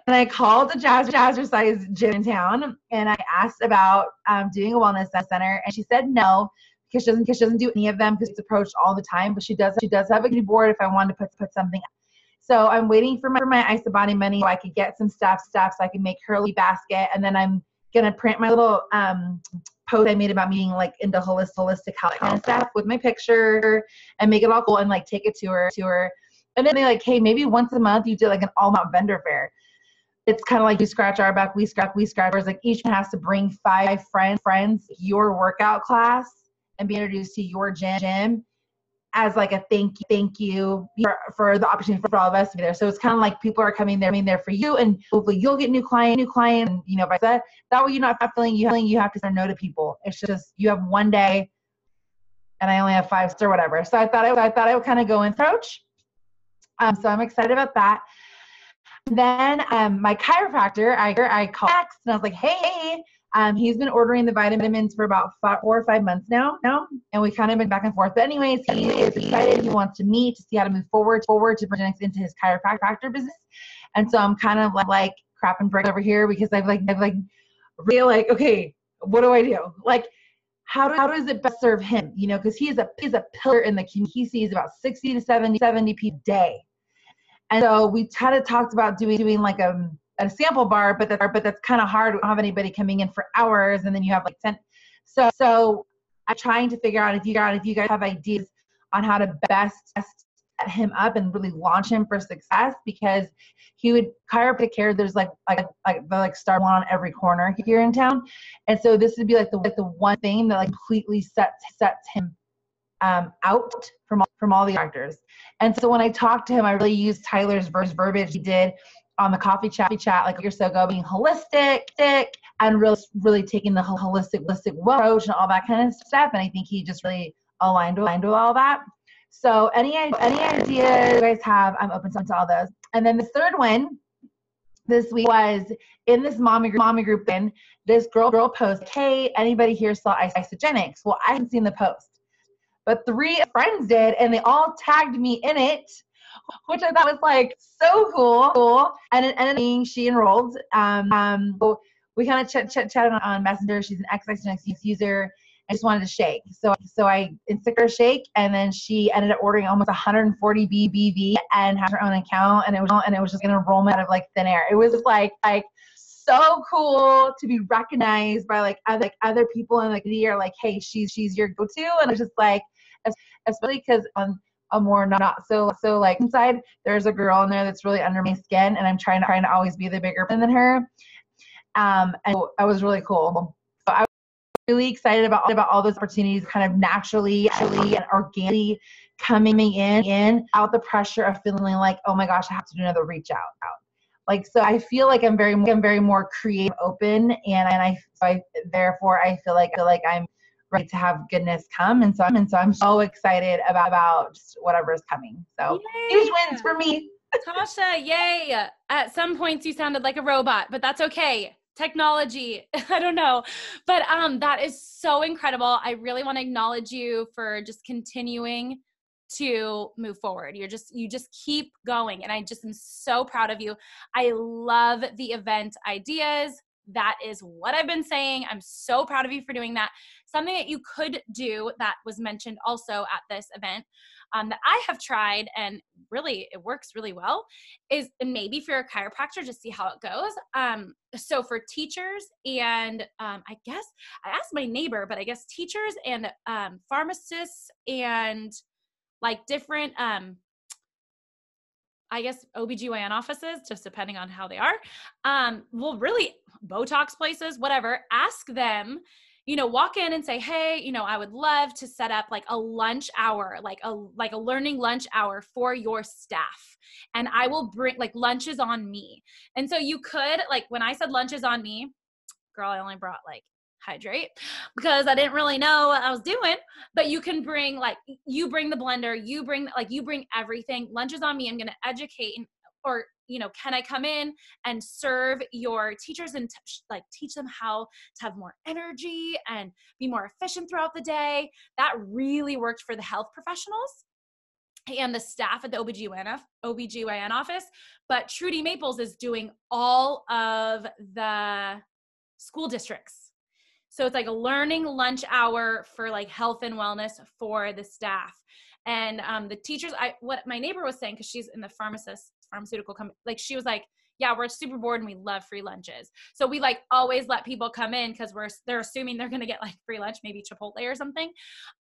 and I called the Jazzercise gym in town and I asked about doing a wellness center, and she said no because she doesn't do any of them because it's approached all the time, but she does have a good board if I wanted to put something up. So I'm waiting for my IsaBody money so I could get some stuff so I can make her a little basket, and then I'm gonna print my little post I made about me being like into holistic health kind of stuff with my picture and make it all cool and like take it to her. And then they like, hey, maybe once a month you do like an all-out vendor fair. It's kind of like you scratch our back, we scratch. Whereas like each one has to bring 5 friends, your workout class, and be introduced to your gym as like a thank you for the opportunity for all of us to be there. So it's kind of like people are coming there for you, and hopefully you'll get new client, and you know, by that way you're not feeling you have to say no to people. It's just you have one day, and I only have 5 or whatever. So I thought I would kind of go and approach. So I'm excited about that. Then my chiropractor, I called next and I was like, hey. He's been ordering the vitamins for about 4 or 5 months now, and we kind of been back and forth. But anyways, he is excited. He wants to meet to see how to move forward to bring into his chiropractor business. And so I'm kind of like crap and break over here because I've really like, okay, what do I do? Like, how does it best serve him? You know, because he's a pillar in the community. He sees about 60 to 70 people a day. And so we kind of talked about doing like a sample bar, but that's kind of hard. We don't have anybody coming in for hours, and then you have like 10. So I'm trying to figure out if you guys have ideas on how to best set him up and really launch him for success, because he would chiropractic care. There's like star one on every corner here in town, and so this would be like the one thing that like completely sets him out from all the actors. And so when I talked to him, I really used Tyler's verbiage he did on the coffee chat like you're so go being holistic and really taking the holistic approach and all that kind of stuff. And I think he just really aligned with all that. So any ideas you guys have, I'm open to all those. And then the third one this week was in this mommy group. Then this girl posted, hey, anybody here saw Isagenix? Well, I haven't seen the post, but 3 friends did, and they all tagged me in it, which I thought was like so cool. And it ended up being she enrolled. We kind of chatted on Messenger. She's an Isagenix user. I just wanted to shake. So I insticked her a shake, and then she ended up ordering almost 140 BBV and had her own account, and it was just an enrollment out of like thin air. It was like so cool to be recognized by like other people in the community are like, hey, she's your go-to. And it's just like, especially because on a more not so like inside, there's a girl in there that's really under my skin, and I'm trying to always be the bigger person than her. And I was really cool. So I was really excited about all those opportunities kind of naturally and organically coming in out the pressure of feeling like, oh my gosh, I have to do another reach out. Like, so I feel like I'm very more creative, open, and I therefore I feel like I'm ready to have goodness come, and so I'm so excited about just whatever is coming. So yay. Huge wins for me. Tasha, yay! At some points you sounded like a robot, but that's okay. Technology, I don't know, but that is so incredible. I really want to acknowledge you for just continuing to move forward. You just keep going, and I just am so proud of you. I love the event ideas. That is what I've been saying. I'm so proud of you for doing that. Something that you could do that was mentioned also at this event that I have tried, and really it works really well, is maybe for a chiropractor, just see how it goes. So for teachers and I guess I asked my neighbor, but I guess teachers and pharmacists and like different I guess OBGYN offices, just depending on how they are. Well, really Botox places, whatever, ask them, walk in and say, hey, I would love to set up like a lunch hour, like a learning lunch hour for your staff. And I will bring like lunches on me. And so you could, like when I said lunches on me, girl, I only brought like hydrate because I didn't really know what I was doing, but you can bring you bring the blender, you bring everything. Lunches on me. I'm going to educate or, you know, can I come in and serve your teachers and like teach them how to have more energy and be more efficient throughout the day? That really worked for the health professionals and the staff at the OBGYN office. But Trudy Maples is doing all of the school districts. So it's like a learning lunch hour for like health and wellness for the staff. And the teachers, what my neighbor was saying, because she's in the pharmaceutical company, like she was like, yeah, we're super bored and we love free lunches. So we like always let people come in because they're assuming they're going to get like free lunch, maybe Chipotle or something.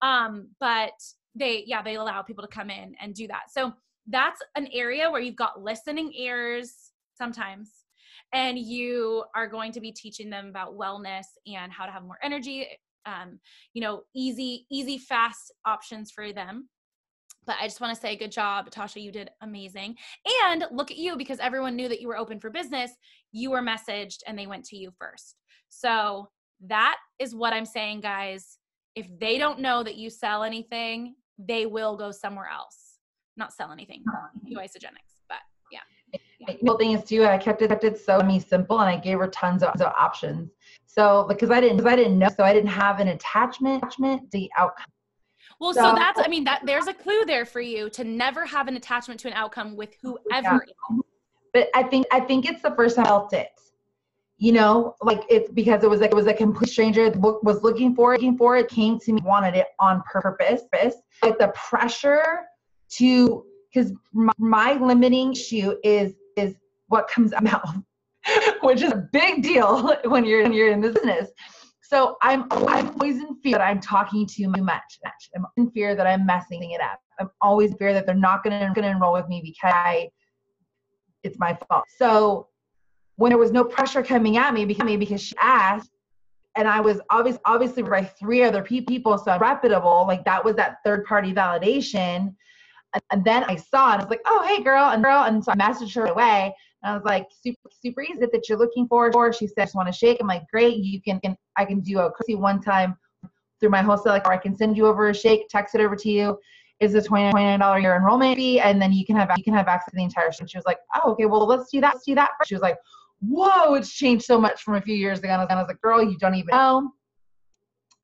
But they allow people to come in and do that. So that's an area where you've got listening ears sometimes, and you are going to be teaching them about wellness and how to have more energy, you know, easy, fast options for them. But I just want to say good job, Tasha, you did amazing. And look at you, because everyone knew that you were open for business, you were messaged and they went to you first. So that is what I'm saying, guys. If they don't know that you sell anything, they will go somewhere else. Not sell anything, do Isagenix, but yeah. The cool thing is too, I kept it so simple, and I gave her tons of options. So because I didn't know, so I didn't have an attachment to the outcome. Well, so that's, I mean, that there's a clue there for you to never have an attachment to an outcome with whoever. Yeah. But I think it's the first time I felt it. You know, like it's because it was a complete stranger that was looking for it, came to me, wanted it on purpose. Like the pressure to, because my limiting issue is what comes out, which is a big deal when you're in business. So I'm always in fear that I'm talking too much. I'm in fear that I'm messing it up. I'm always in fear that they're not going to enroll with me because it's my fault. So when there was no pressure coming at me because she asked, and I was obviously by 3 other people, so reputable, like that was that third party validation. And then I saw it, I was like, oh, hey girl. And so I messaged her away. And I was like, super easy that you're looking for. She said, I just want to shake. I'm like, great. I can do a courtesy one time through my wholesale, or I can send you over a shake, text it over to you. Is a $29 year enrollment fee, and then you can have access to the entire shake. She was like, oh, okay, well, let's do that. She was like, whoa, it's changed so much from a few years ago. And I was like, girl, you don't even know.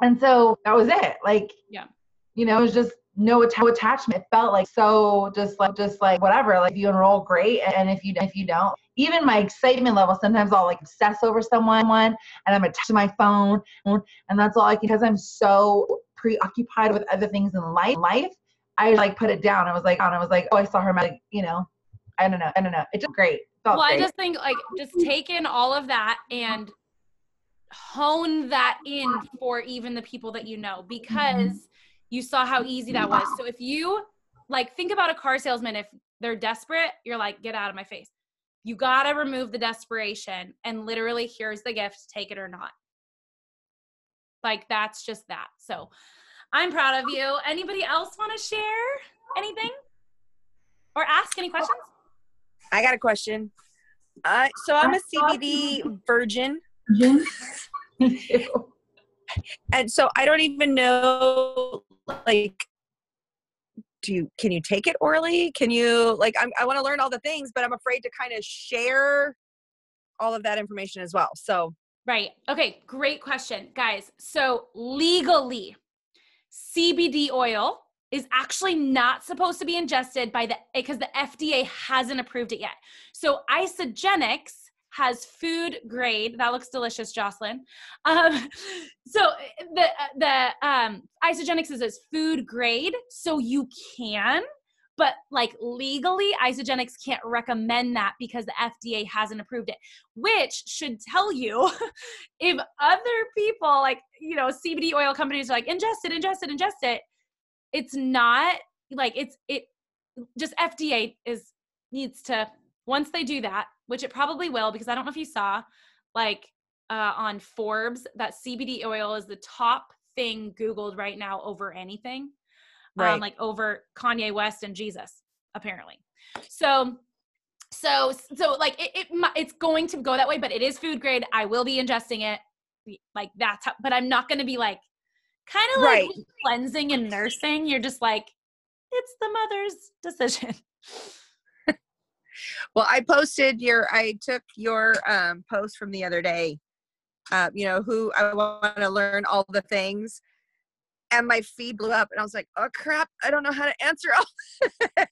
And so that was it. Like, yeah, you know, it was just no attachment. It felt like so just like whatever. Like if you enroll, great, and if you don't, even my excitement level, sometimes I'll like obsess over someone, and I'm attached to my phone, and that's all I can, because I'm so preoccupied with other things in life. I like put it down. I was like, oh, I saw her, you know, I don't know. It's just great. Well, great. I just think like just take in all of that and hone that in for even the people that you know, because you saw how easy that was. So if you like think about a car salesman, if they're desperate, you're like, get out of my face. You got to remove the desperation and literally here's the gift, take it or not. Like that's just that. So I'm proud of you. Anybody else want to share anything or ask any questions? I got a question. So I'm a CBD virgin. And so I don't even know, like, can you take it orally? Can you, like, I want to learn all the things, but I'm afraid to kind of share all of that information as well. So. Right. Okay. Great question, guys. So legally, CBD oil is actually not supposed to be ingested because the FDA hasn't approved it yet. So Isagenix has food grade. That looks delicious, Jocelyn. So the Isagenix is food grade, so you can, but like legally, Isagenix can't recommend that because the FDA hasn't approved it, which should tell you if other people like, you know, CBD oil companies are like, ingest it. It's not like it just FDA needs to, once they do that, which it probably will, because I don't know if you saw like on Forbes that CBD oil is the top thing Googled right now over anything, right. Like over Kanye West and Jesus, apparently. So like it's going to go that way, but it is food grade. I will be ingesting it. Like that's how, but I'm not going to be like, kind of like right. Cleansing and nursing. You're just like, it's the mother's decision. Well, I took your post from the other day, who I want to learn all the things. And my feed blew up and I was like, oh crap, I don't know how to answer all.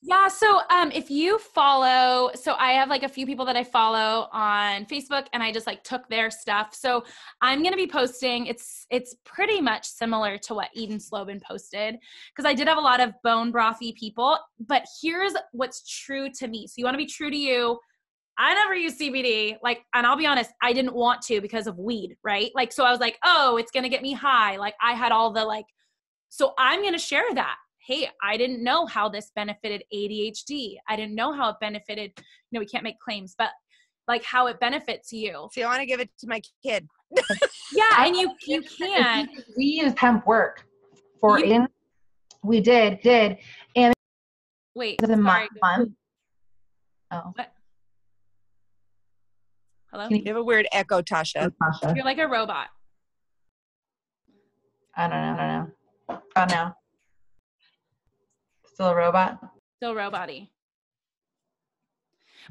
Yeah. So if you follow, so I have like a few people that I follow on Facebook and I just like took their stuff. So I'm going to be posting, it's pretty much similar to what Eden Slobin posted because I did have a lot of bone brothy people, but here's what's true to me. So you want to be true to you. I never used CBD, and I'll be honest, I didn't want to because of weed, right? Like, so I was like, oh, it's going to get me high. Like I had all the so I'm going to share that. Hey, I didn't know how this benefited ADHD. I didn't know how it benefited, we can't make claims, but like how it benefits you. See, I want to give it to my kid. Yeah, and you can. We used hemp work for in. We did. And wait, the sorry. month. Oh. What? Hello? You have a weird echo, Tasha. You're like a robot. I don't know. Oh, no. Still a robot? Still robot-y.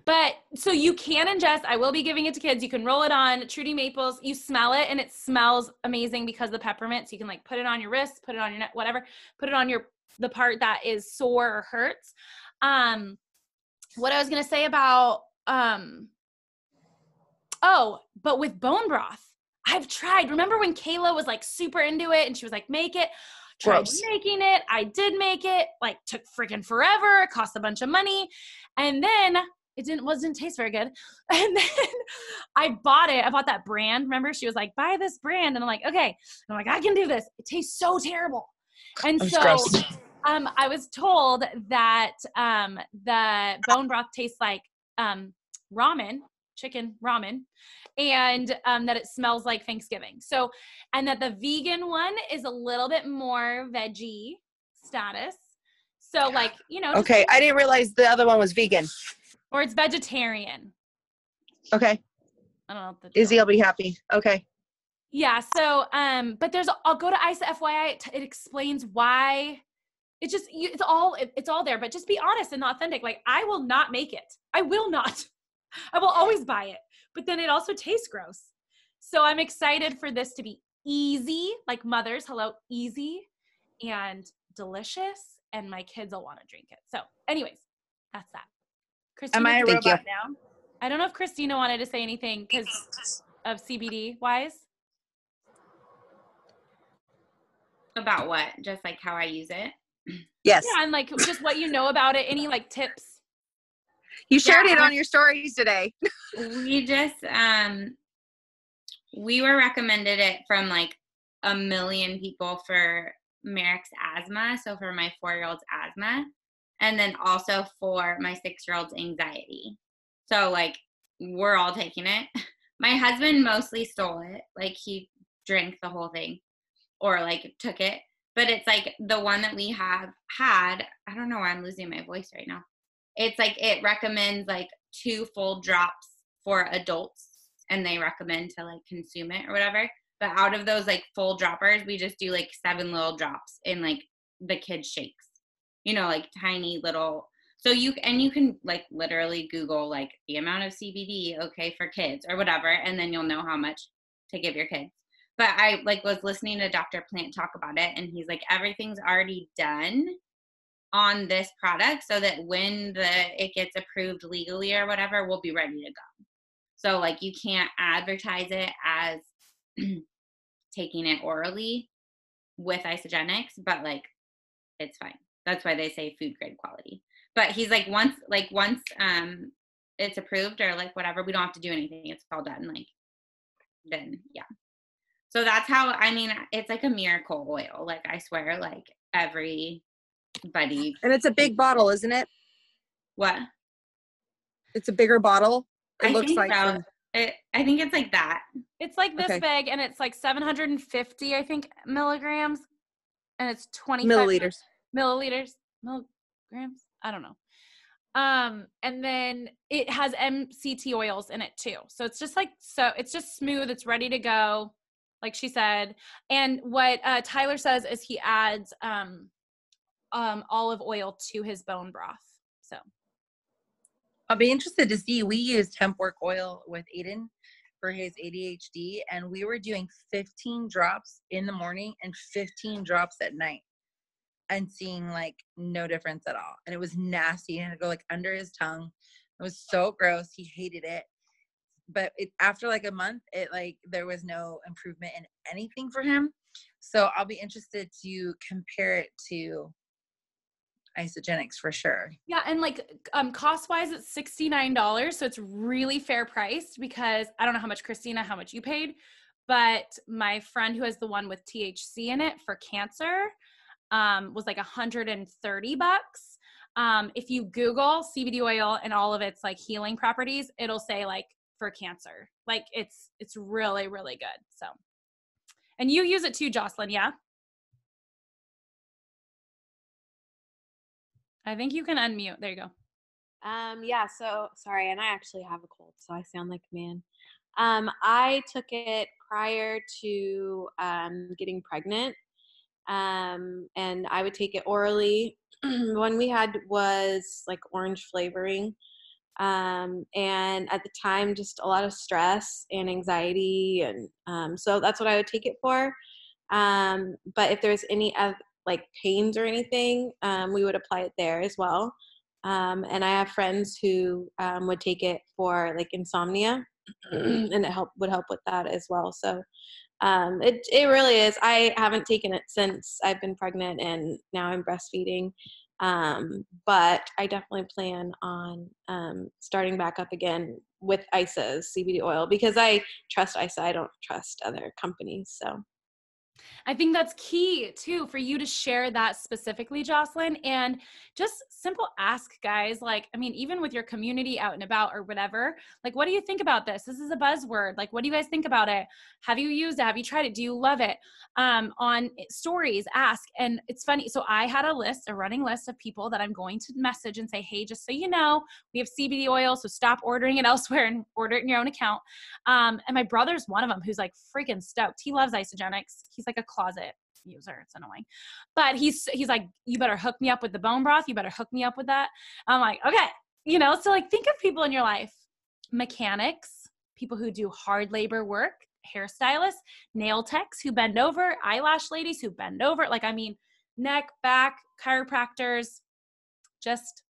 But so you can ingest, I will be giving it to kids. You can roll it on Trudy Maples. You smell it and it smells amazing because of the peppermint. So you can like put it on your wrist, put it on your neck, whatever, put it on the part that is sore or hurts. What I was going to say about, but with bone broth, I've tried. Remember when Kayla was like super into it and she was like, make it. Tried making it. I did make it. Like took freaking forever. It cost a bunch of money. And then it didn't taste very good. And then I bought it. I bought that brand. Remember, she was like, buy this brand. And I'm like, okay. And I'm like, I can do this. It tastes so terrible. And so I was told that the bone broth tastes like ramen, chicken ramen, and that it smells like Thanksgiving. So, and that the vegan one is a little bit more veggie status. So like, Okay. I didn't realize the other one was vegan. Or it's vegetarian. Okay. I don't know. Izzy will be happy. Okay. Yeah. So, but I'll go to ISA FYI. It explains why. It's just, it's all there, but just be honest and authentic. Like I will not make it. I will not. I will always buy it, but then it also tastes gross. So I'm excited for this to be easy, like mothers, easy and delicious. And my kids will want to drink it. So anyways, that's that. Christina, am I a robot now? I don't know if Christina wanted to say anything because of CBD wise. About what? Just like how I use it? Yes. Yeah, and like just what you know about it. Any like tips? You shared it on your stories today. We just, we were recommended it from like 1 million people for Merrick's asthma. So for my 4-year-old's asthma, and then also for my 6-year-old's anxiety. So like we're all taking it. My husband mostly stole it. Like he drank the whole thing or like took it. But it's like the one that we have had, I don't know why I'm losing my voice right now. It's like it recommends like 2 full drops for adults and they recommend to like consume it or whatever. But out of those like full droppers, we just do like 7 little drops in like the kids' shakes, like tiny little. So you can like literally Google like the amount of CBD, okay, for kids or whatever. And then you'll know how much to give your kids. But I like was listening to Dr. Plant talk about it. And he's like, everything's already done on this product so that when it gets approved legally or whatever, we'll be ready to go. So like you can't advertise it as taking it orally with Isagenix, but like it's fine. That's why they say food grade quality. But he's like once it's approved or like whatever, we don't have to do anything. It's all done. Like then yeah. So that's how, it's like a miracle oil. Like I swear, like everybody. And it's a big bottle, isn't it? What? It's a bigger bottle. It looks like so. I think it's like that. It's like this big and it's like 750, I think, milligrams. And it's 25 milliliters. Milligrams? I don't know. And then it has MCT oils in it too. So it's just it's just smooth. It's ready to go. Like she said. And what Tyler says is he adds olive oil to his bone broth. So I'll be interested to see. We used hemp work oil with Aiden for his ADHD, and we were doing 15 drops in the morning and 15 drops at night and seeing like no difference at all. And it was nasty and it'd go like under his tongue. It was so gross. He hated it. But after like a month, there was no improvement in anything for him. So I'll be interested to compare it to Isagenix for sure. Yeah, and like cost wise, it's $69, so it's really fair priced because I don't know how much you paid, but my friend who has the one with THC in it for cancer was like $130. If you Google CBD oil and all of its like healing properties, it'll say like for cancer. Like it's really, really good. So, and you use it too, Jocelyn, yeah? I think you can unmute. There you go. Yeah, so sorry, and I actually have a cold, so I sound like a man. I took it prior to getting pregnant, and I would take it orally. One we had was like orange flavoring, and at the time, just a lot of stress and anxiety, and so that's what I would take it for. But if there's any like pains or anything, we would apply it there as well. And I have friends who would take it for like insomnia, and it would help with that as well. So it really is. I haven't taken it since I've been pregnant, and now I'm breastfeeding. But I definitely plan on starting back up again with ISA's CBD oil because I trust ISA. I don't trust other companies. So. I think that's key too for you to share that specifically, Jocelyn, and just simple ask, guys. Like, I mean, even with your community out and about or whatever, like, what do you think about this? This is a buzzword. Like, what do you guys think about it? Have you used it? Have you tried it? Do you love it? On stories, ask. And it's funny. So I had a running list of people that I'm going to message and say, hey, just so you know, we have CBD oil, so stop ordering it elsewhere and order it in your own account. And my brother's one of them who's like freaking stoked. He loves Isagenix. He's like a closet user. It's annoying. But he's like, you better hook me up with the bone broth. You better hook me up with that. I'm like, okay. So like think of people in your life, mechanics, people who do hard labor work, hairstylists, nail techs who bend over, eyelash ladies who bend over. Like, I mean, neck, back, chiropractors, just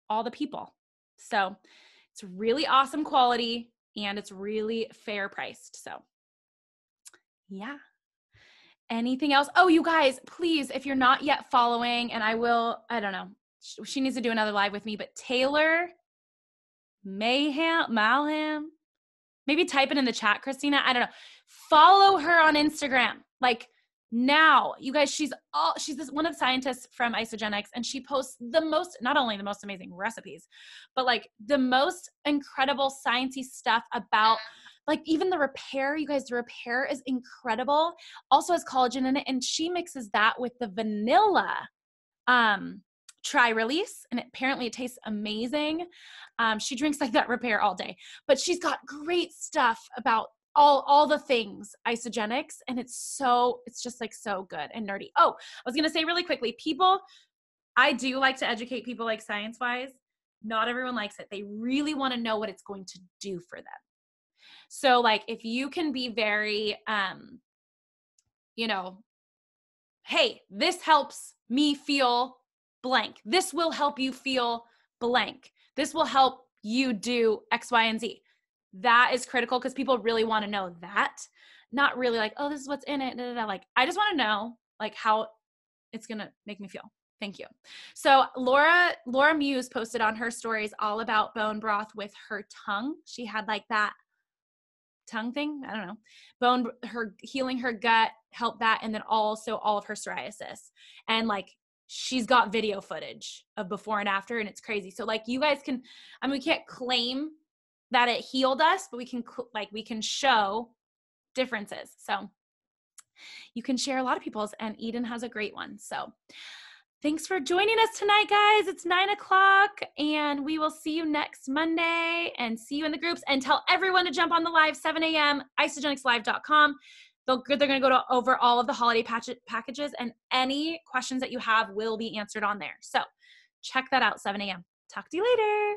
all the people. So it's really awesome quality and it's really fair priced. So yeah. Anything else? Oh, you guys, please, if you're not yet following, and I don't know, she needs to do another live with me, but Taylor Malham, maybe type it in the chat, Christina. I don't know. Follow her on Instagram. Like now, you guys, she's one of the scientists from Isagenix, and she posts not only the most amazing recipes, but like the most incredible sciencey stuff about like even the repair. You guys, the repair is incredible. Also has collagen in it, and she mixes that with the vanilla Tri-Release, and apparently it tastes amazing. She drinks like that repair all day, but she's got great stuff about all the things Isagenix, and it's just like so good and nerdy. Oh, I was gonna say really quickly, I do like to educate people like science-wise. Not everyone likes it. They really want to know what it's going to do for them. So like if you can be very, hey, this helps me feel blank. This will help you feel blank. This will help you do X, Y, and Z. That is critical because people really want to know that. Not really like, oh, this is what's in it. Like, I just want to know like how it's going to make me feel. Thank you. So Laura Muse posted on her stories all about bone broth with her tongue. She had like that tongue thing. I don't know. Her healing her gut, help that. And then also all of her psoriasis. And like, she's got video footage of before and after, and it's crazy. So like you guys can, we can't claim that it healed us, but we can show differences. So you can share a lot of people's, and Eden has a great one. So thanks for joining us tonight, guys. It's 9:00 and we will see you next Monday and see you in the groups, and tell everyone to jump on the live 7 a.m. isagenixlive.com. They're going to go over all of the holiday packages, and any questions that you have will be answered on there. So check that out, 7 a.m. Talk to you later.